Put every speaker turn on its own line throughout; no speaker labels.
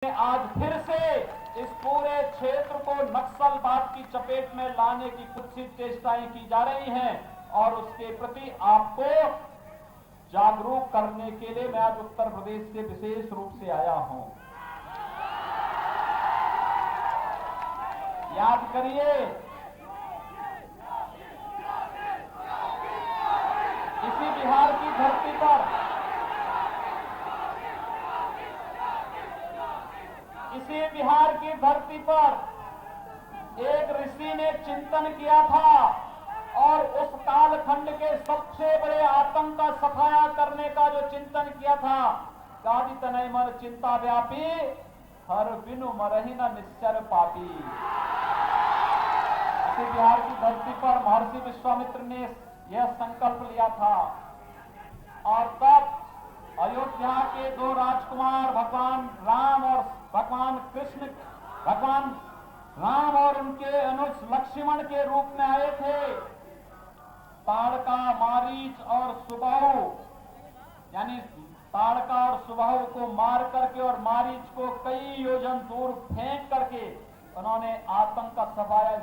आज फिर से इस पूरे क्षेत्र को नक्सलवाद की चपेट में लाने की कुत्सित चेष्टाएं की जा रही हैं और उसके प्रति आपको जागरूक करने के लिए मैं आज उत्तर प्रदेश से विशेष रूप से आया हूं। याद करिए, इसी बिहार की धरती पर एक ऋषि ने चिंतन किया था और उस कालखंड के सबसे बड़े आतंक का सफाया करने का जो चिंतन किया था, गादी तनय मन चिंता व्यापी हर बिनु मरहि न निश्चर पापी। इसी बिहार की धरती पर महर्षि विश्वामित्र ने यह संकल्प लिया था और तब अयोध्या के दो राजकुमार भगवान राम और उनके अनुज लक्ष्मण के रूप में आए थे। ताड़का, मारीच और सुबाहु, यानी ताड़का और सुबाहु को मार करके और मारीच को कई योजन दूर फेंक करके उन्होंने आतंक का सफाया इस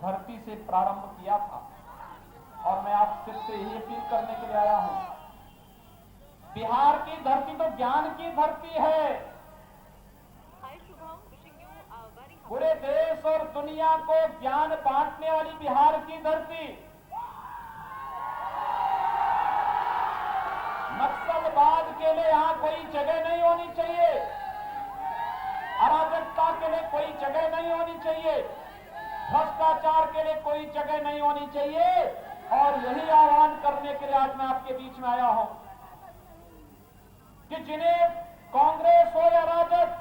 धरती से प्रारंभ किया था। और मैं आप सिर्फ यही अपील करने के लिए आया हूं, बिहार की धरती तो ज्ञान की धरती है। पूरे देश और दुनिया को ज्ञान बांटने वाली बिहार की धरती। नक्सलवाद के लिए यहां कोई जगह नहीं होनी चाहिए, अराजकता के लिए कोई जगह नहीं होनी चाहिए, भ्रष्टाचार के लिए कोई जगह नहीं होनी चाहिए। और यही आह्वान करने के लिए आज मैं आपके बीच में आया हूं कि जिन्हें कांग्रेस हो या राजद,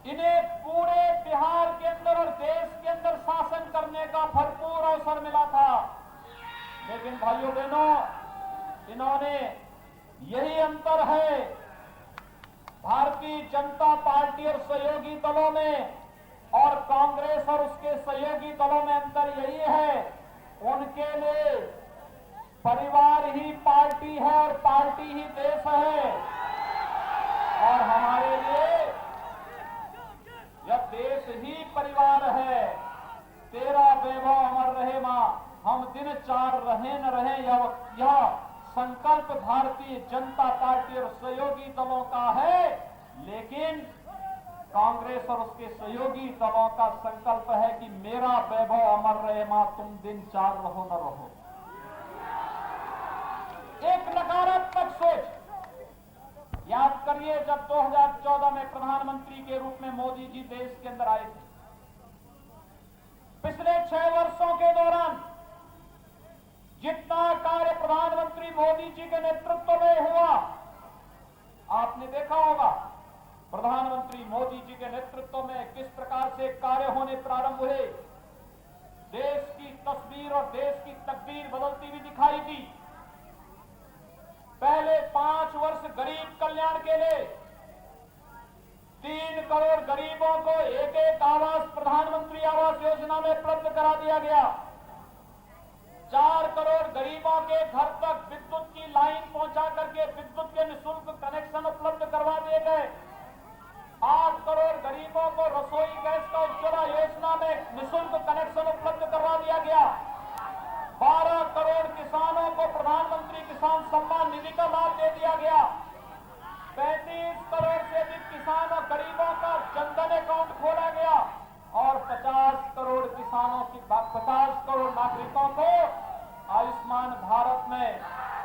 इन्हें पूरे बिहार के अंदर और देश के अंदर शासन करने का भरपूर अवसर मिला था, लेकिन भाइयों बहनों, इन्होंने यही अंतर है भारतीय जनता पार्टी और सहयोगी दलों में और कांग्रेस और उसके सहयोगी दलों में अंतर यही है, उनके लिए परिवार ही पार्टी है और पार्टी ही देश है। और हमारे लिए यह देश ही परिवार है। तेरा वैभव अमर रहे मां, हम दिन चार रहे न रहे, यह संकल्प भारतीय जनता पार्टी और सहयोगी दलों का है। लेकिन कांग्रेस और उसके सहयोगी दलों का संकल्प है कि मेरा वैभव अमर रहे मां, तुम दिन चार रहो न रहो। एक नकारात्मक सोच। याद करिए, जब 2014 में प्रधानमंत्री के रूप में मोदी जी देश के अंदर आए थे, पिछले 6 वर्षों के दौरान जितना कार्य प्रधानमंत्री मोदी जी के नेतृत्व में हुआ, आपने देखा होगा प्रधानमंत्री मोदी जी के नेतृत्व में किस प्रकार से कार्य होने प्रारंभ हुए। देश की तस्वीर और देश की तकदीर बदलती हुई दिखाई दी। पहले 5 वर्ष गरीब कल्याण के लिए 3 करोड़ गरीबों को एक आवास प्रधानमंत्री आवास योजना में उपलब्ध करा दिया गया। 4 करोड़ गरीबों के घर तक विद्युत की लाइन पहुंचा करके विद्युत के निःशुल्क कनेक्शन उपलब्ध करवा दिए गए। 8 करोड़ गरीबों को रसोई गैस का उज्ज्वला योजना में निःशुल्क कनेक्शन उपलब्ध करवा दिया गया। 12 करोड़ किसानों को प्रधानमंत्री किसान सम्मान निधि का लाभ दे दिया गया। 35 करोड़ से अधिक किसान और गरीबों का जनधन अकाउंट खोला गया और 50 करोड़ किसानों की 50 करोड़ नागरिकों को आयुष्मान भारत में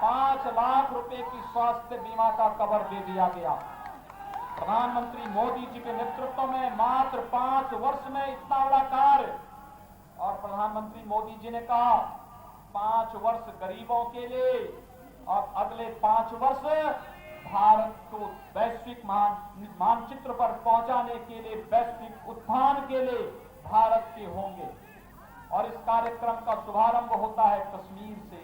5 लाख रुपए की स्वास्थ्य बीमा का कवर दे दिया गया। प्रधानमंत्री मोदी जी के नेतृत्व में मात्र 5 वर्ष में इतना बड़ा कार्य। और प्रधानमंत्री मोदी जी ने कहा 5 वर्ष गरीबों के लिए और अगले 5 वर्ष भारत को वैश्विक मानचित्र पर पहुंचाने के लिए, वैश्विक उत्थान के लिए भारत के होंगे। और इस कार्यक्रम का शुभारंभ होता है कश्मीर से।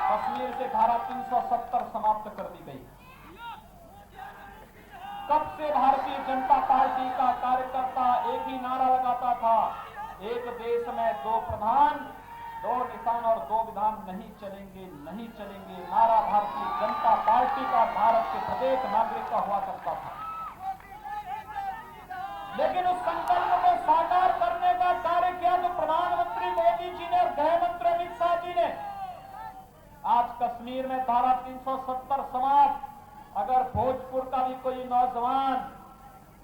कश्मीर से धारा 370 समाप्त कर दी गई। कब से भारतीय जनता पार्टी का कार्यकर्ता एक ही नारा लगाता था, एक देश में 2 प्रधान, दो निशान और दो विधान नहीं चलेंगे, नहीं चलेंगे नारा भारतीय जनता पार्टी का भारत के प्रत्येक नागरिक का हुआ करता था। लेकिन उस संकल्प को साकार करने का कार्य किया तो प्रधानमंत्री मोदी जी ने और गृह मंत्री अमित शाह जी ने। आज कश्मीर में धारा 370 समाप्त। अगर भोजपुर का भी कोई नौजवान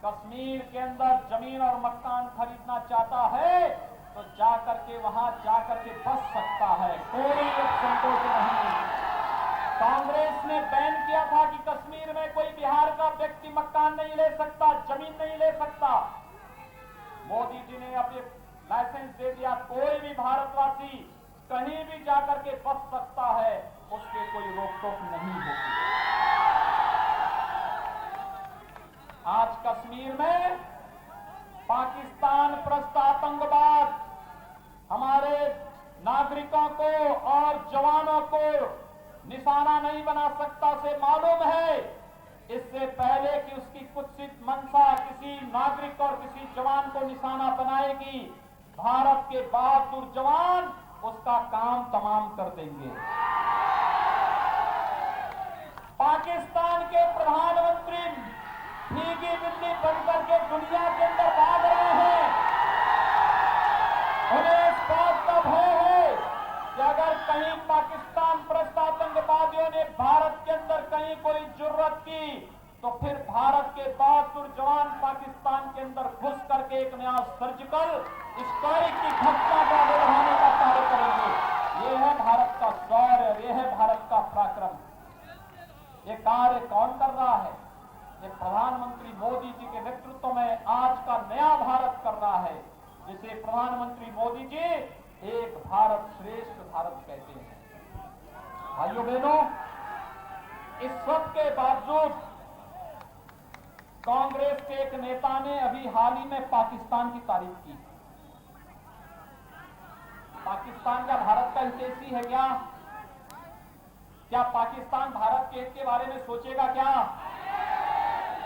कश्मीर के अंदर जमीन और मकान खरीदना चाहता है तो जाकर के वहां जाकर के बस सकता है, कोई संकोच नहीं। कांग्रेस ने बैन किया था कि कश्मीर में कोई बिहार का व्यक्ति मकान नहीं ले सकता, जमीन नहीं ले सकता। मोदी जी ने अपने लाइसेंस दे दिया, कोई भी भारतवासी कहीं भी जाकर के बस सकता है, उसके कोई रोक टोक नहीं होगी। आज कश्मीर में पाकिस्तान प्रस्त आतंकवाद हमारे नागरिकों को और जवानों को निशाना नहीं बना सकता से मालूम है। इससे पहले कि उसकी कुत्सित मंशा किसी नागरिक और किसी जवान को निशाना बनाएगी, भारत के बहादुर जवान उसका काम तमाम कर देंगे। पाकिस्तान के प्रधानमंत्री भीगी बिल्ली बनकर के दुनिया के अंदर भाग रहे हैं। उन्हें इस बात का भय है कि अगर कहीं पाकिस्तान प्रस्त आतंकवादियों ने भारत के अंदर कहीं कोई जुर्रत की तो फिर भारत के बहादुर जवान पाकिस्तान के अंदर घुस करके एक नया सर्जिकल स्ट्राइक की घटना का बढ़ाने का कार्य करेंगे। ये है भारत का शौर्य, ये है भारत का पराक्रम। ये कार्य कौन कर रहा है? ये प्रधानमंत्री मोदी जी के नेतृत्व में आज का नया भारत कर रहा है, जिसे प्रधानमंत्री मोदी जी एक भारत श्रेष्ठ भारत कहते हैं। भाइयों बहनों, इस सब के बावजूद कांग्रेस के एक नेता ने अभी हाल ही में पाकिस्तान की तारीफ की। पाकिस्तान का भारत का हितैषी है क्या? क्या पाकिस्तान भारत के हित के बारे में सोचेगा क्या?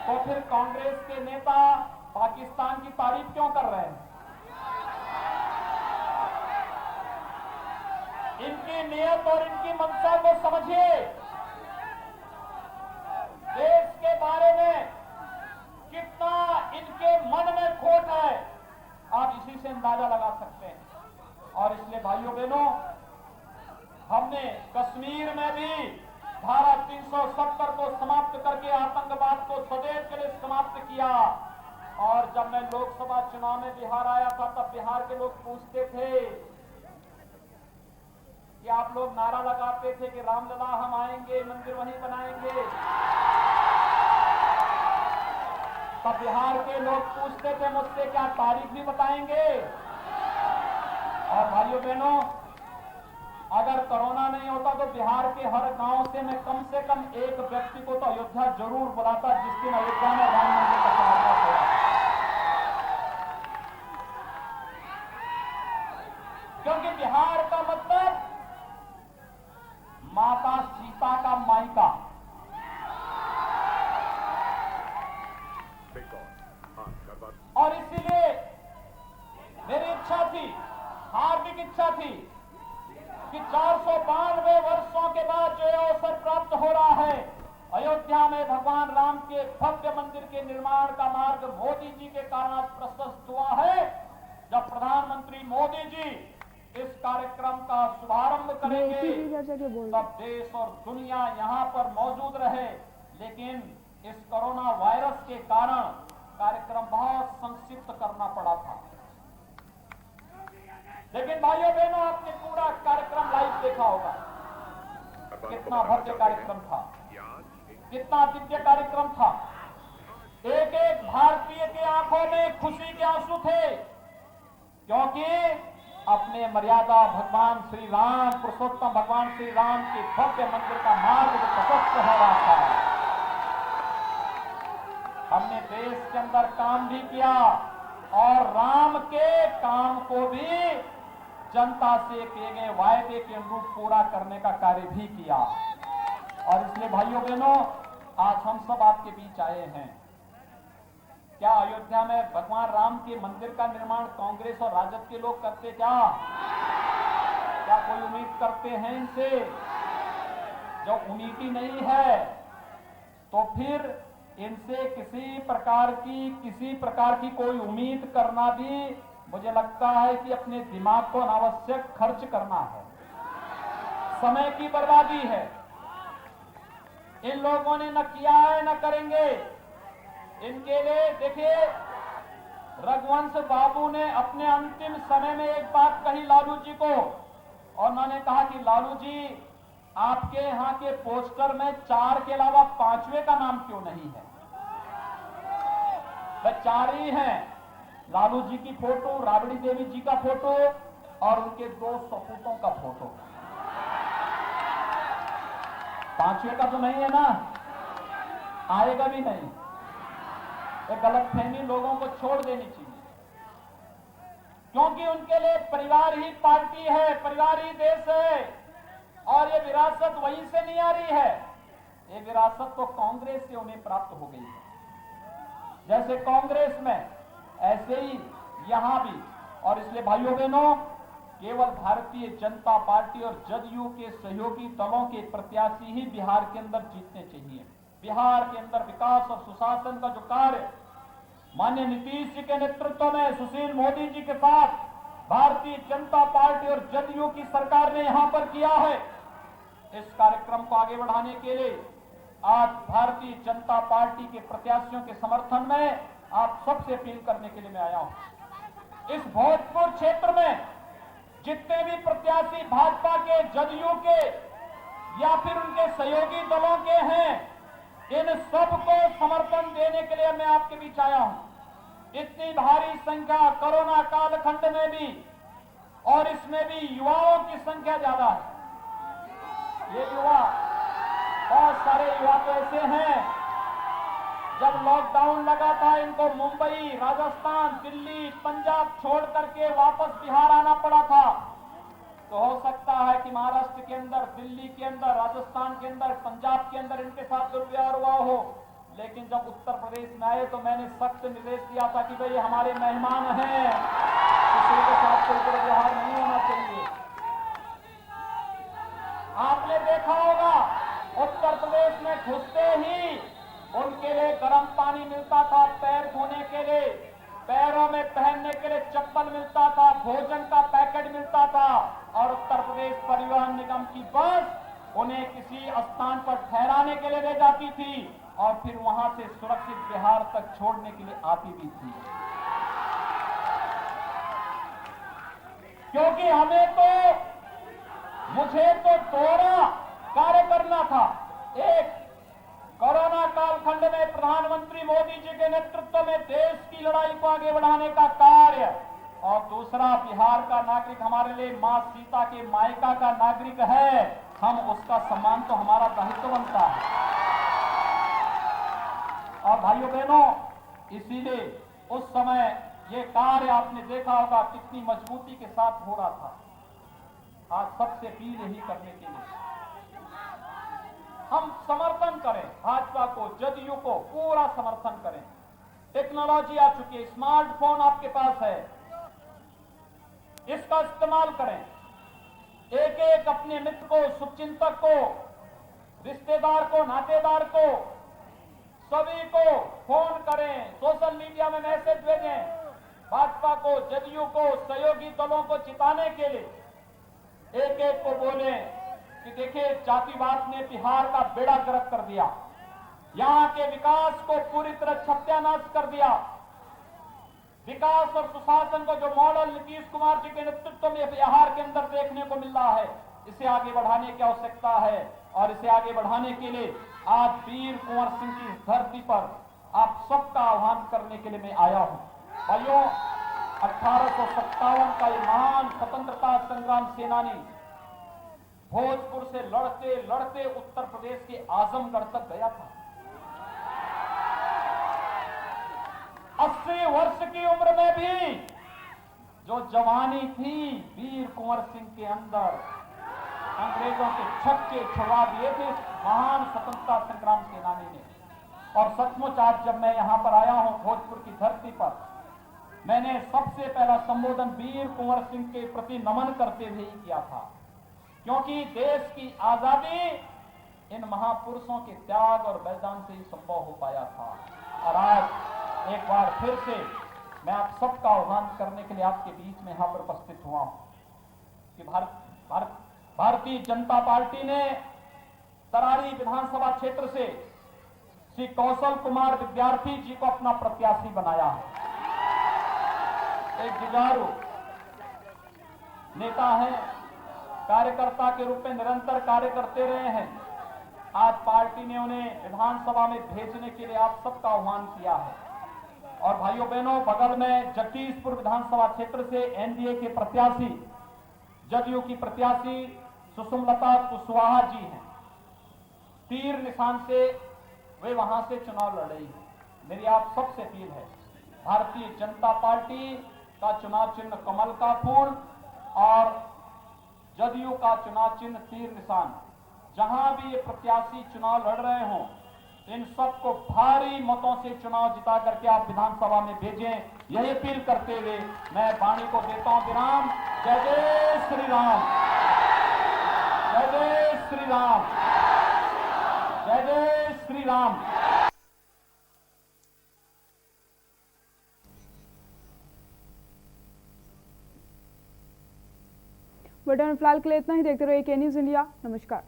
तो फिर कांग्रेस के नेता पाकिस्तान की तारीफ क्यों कर रहे हैं? इनकी नियत और इनकी मंशा को समझिए। देश के बारे में कितना इनके मन में खोट है, आप इसी से अंदाजा लगा सकते हैं। और इसलिए भाइयों बहनों, हमने कश्मीर में भी धारा 370 को समाप्त करके आतंकवाद को सदैव के लिए समाप्त किया। और जब मैं लोकसभा चुनाव में बिहार आया था तब बिहार के लोग पूछते थे कि आप लोग नारा लगाते थे कि रामलला हम आएंगे, मंदिर वहीं बनाएंगे। तब बिहार के लोग पूछते थे मुझसे, क्या तारीख भी बताएंगे? और भाइयों बहनों, अगर कोरोना नहीं होता तो बिहार के हर गांव से मैं कम एक व्यक्ति को तो अयोध्या जरूर बुलाता जिस दिन अयोध्या में राम मंदिर का शिलान्यास होगा। क्योंकि बिहार का मतलब माता सीता का मायका। और इसीलिए मेरी इच्छा थी, हार्दिक इच्छा थी कि 492 वर्षों के बाद जो अवसर प्राप्त हो रहा है, अयोध्या में भगवान राम के भव्य मंदिर के निर्माण का मार्ग मोदी जी के कारण आज प्रशस्त हुआ है। जब प्रधानमंत्री मोदी जी इस कार्यक्रम का शुभारंभ करेंगे तब देश और दुनिया यहां पर मौजूद रहे। लेकिन इस कोरोना वायरस के कारण कार्यक्रम बहुत संक्षिप्त करना पड़ा था। लेकिन भाइयों बहनों, आपने पूरा कार्यक्रम लाइव देखा होगा। कितना भव्य कार्यक्रम था, कितना दिव्य कार्यक्रम था। एक एक भारतीय के आंखों में खुशी के आंसू थे, क्योंकि अपने मर्यादा भगवान श्री राम, पुरुषोत्तम भगवान श्री राम के भव्य मंदिर का मार्ग प्रशस्त हो रहा था। हमने देश के अंदर काम भी किया और राम के काम को भी जनता से किए गए वायदे के अनुरूप पूरा करने का कार्य भी किया। और इसलिए भाइयों बहनों, आज हम सब आपके बीच आए हैं। क्या अयोध्या में भगवान राम के मंदिर का निर्माण कांग्रेस और राजद के लोग करते क्या? क्या कोई उम्मीद करते हैं इनसे? जो उम्मीद ही नहीं है तो फिर इनसे किसी प्रकार की कोई उम्मीद करना भी मुझे लगता है कि अपने दिमाग को अनावश्यक खर्च करना है, समय की बर्बादी है। इन लोगों ने न किया है न करेंगे। इनके लिए देखिए, रघुवंश बाबू ने अपने अंतिम समय में एक बात कही लालू जी को, और उन्होंने कहा कि लालू जी, आपके यहां के पोस्टर में 4 के अलावा 5वें का नाम क्यों नहीं है? वह 4 ही हैं, लालू जी की फोटो, राबड़ी देवी जी का फोटो और उनके 2 सपूतों का फोटो। 5वें का तो नहीं है ना, आएगा भी नहीं। ये गलतफहमी लोगों को छोड़ देनी चाहिए, क्योंकि उनके लिए परिवार ही पार्टी है, परिवार ही देश है। और ये विरासत वहीं से नहीं आ रही है, ये विरासत तो कांग्रेस से उन्हें प्राप्त हो गई है। जैसे कांग्रेस में ऐसे ही यहां भी। और इसलिए भाइयों बहनों, केवल भारतीय जनता पार्टी और जदयू के सहयोगी दलों के प्रत्याशी ही बिहार के अंदर जीतने चाहिए। बिहार के अंदर विकास और सुशासन का जो कार्य माननीय नीतीश जी के नेतृत्व में, सुशील मोदी जी के साथ भारतीय जनता पार्टी और जदयू की सरकार ने यहां पर किया है, इस कार्यक्रम को आगे बढ़ाने के लिए आज भारतीय जनता पार्टी के प्रत्याशियों के समर्थन में आप सबसे अपील करने के लिए मैं आया हूं। इस भोजपुर क्षेत्र में जितने भी प्रत्याशी भाजपा के, जदयू के या फिर उनके सहयोगी दलों के हैं, इन सबको समर्थन देने के लिए मैं आपके बीच आया हूं। इतनी भारी संख्या कोरोना कालखंड में भी, और इसमें भी युवाओं की संख्या ज्यादा है। ये युवा, बहुत सारे युवा तो ऐसे हैं, जब लॉकडाउन लगा था इनको मुंबई, राजस्थान, दिल्ली, पंजाब छोड़ करके वापस बिहार आना पड़ा था। तो हो सकता है कि महाराष्ट्र के अंदर, दिल्ली के अंदर, राजस्थान के अंदर, पंजाब के अंदर इनके साथ दुर्व्यवहार हुआ हो, लेकिन जब उत्तर प्रदेश में आए तो मैंने सख्त निर्देश दिया था कि भाई हमारे मेहमान हैं, किसी के साथ कोई दुर्व्यवहार नहीं होना चाहिए। आपने देखा होगा उत्तर प्रदेश में घुसते ही उनके लिए गर्म पानी मिलता था, पैर धोने के लिए, पैरों में पहनने के लिए चप्पल मिलता था, भोजन का पैकेट मिलता था, और उत्तर प्रदेश परिवहन निगम की बस उन्हें किसी स्थान पर ठहराने के लिए ले जाती थी और फिर वहां से सुरक्षित बिहार तक छोड़ने के लिए आती भी थी। क्योंकि मुझे तो दोहरा कार्य करना था। एक, कोरोना कालखंड में प्रधानमंत्री मोदी जी के नेतृत्व में देश की लड़ाई को आगे बढ़ाने का कार्य, और दूसरा, बिहार का नागरिक हमारे लिए मां सीता के मायका का नागरिक है, हम उसका सम्मान तो हमारा दायित्व बनता है। और भाइयों बहनों, इसीलिए उस समय ये कार्य आपने देखा होगा कितनी मजबूती के साथ हो रहा था। आज सबसे अपील यही करने के लिए हम समर्थन करें, भाजपा को, जदयू को पूरा समर्थन करें। टेक्नोलॉजी आ चुकी है, स्मार्टफोन आपके पास है, इसका इस्तेमाल करें। एक एक अपने मित्र को, शुभचिंतक को, रिश्तेदार को, नातेदार को, सभी को फोन करें, सोशल मीडिया में मैसेज भेजें। भाजपा को, जदयू को, सहयोगी दलों को जिताने के लिए एक एक को बोलें कि देखिए, जातिवाद ने बिहार का बेड़ा गर्क कर दिया, यहां के विकास को पूरी तरह सत्यानाश कर दिया। विकास और सुशासन को जो मॉडल नीतीश कुमार जी के नेतृत्व में बिहार के अंदर देखने को मिल रहा है, इसे आगे बढ़ाने की आवश्यकता है। और इसे आगे बढ़ाने के लिए आज वीर कुंवर सिंह की धरती पर आप सबका आह्वान करने के लिए मैं आया हूं। भाइयों, 1857 का ये महान स्वतंत्रता संग्राम सेनानी भोजपुर से लड़ते लड़ते उत्तर प्रदेश के आजमगढ़ तक गया था। 80 वर्ष की उम्र में भी जो जवानी थी वीर कुंवर सिंह के अंदर, अंग्रेजों के छक्के छुड़ा दिए थे महान स्वतंत्रता संग्राम सेनानी ने। और सचमुच आज जब मैं यहां पर आया हूं भोजपुर की धरती पर, मैंने सबसे पहला संबोधन वीर कुंवर सिंह के प्रति नमन करते हुए ही किया था, क्योंकि देश की आजादी इन महापुरुषों के त्याग और बलिदान से ही संभव हो पाया था। और आज एक बार फिर से मैं आप सबका आह्वान करने के लिए आपके बीच में यहां पर उपस्थित हुआ हूं कि भारतीय जनता पार्टी ने तरारी विधानसभा क्षेत्र से श्री कौशल कुमार विद्यार्थी जी को अपना प्रत्याशी बनाया है। एक जुझारू नेता है, कार्यकर्ता के रूप में निरंतर कार्य करते रहे हैं। आज पार्टी ने उन्हें विधानसभा में भेजने के लिए आप सबका आह्वान किया है। और भाइयों बहनों, बगल में जगदीशपुर विधानसभा क्षेत्र से एनडीए के प्रत्याशी, जदयू की प्रत्याशी सुषमलता कुशवाहा जी हैं। तीर निशान से वे वहां से चुनाव लड़ रही है। मेरी आप सबसे अपील है, भारतीय जनता पार्टी का चुनाव चिन्ह कमल का फूल और जदयू का चुनाव चिन्ह तीर निशान, जहां भी ये प्रत्याशी चुनाव लड़ रहे हों, इन सबको भारी मतों से चुनाव जिता करके आप विधानसभा में भेजें, यही अपील करते हुए मैं वाणी को देता हूं विराम। जय जय श्री राम, जय जय श्री राम, जय जय श्री राम।
बुलेटिन में फिलहाल के लिए इतना ही। देखते रहिए के न्यूज़ इंडिया। नमस्कार।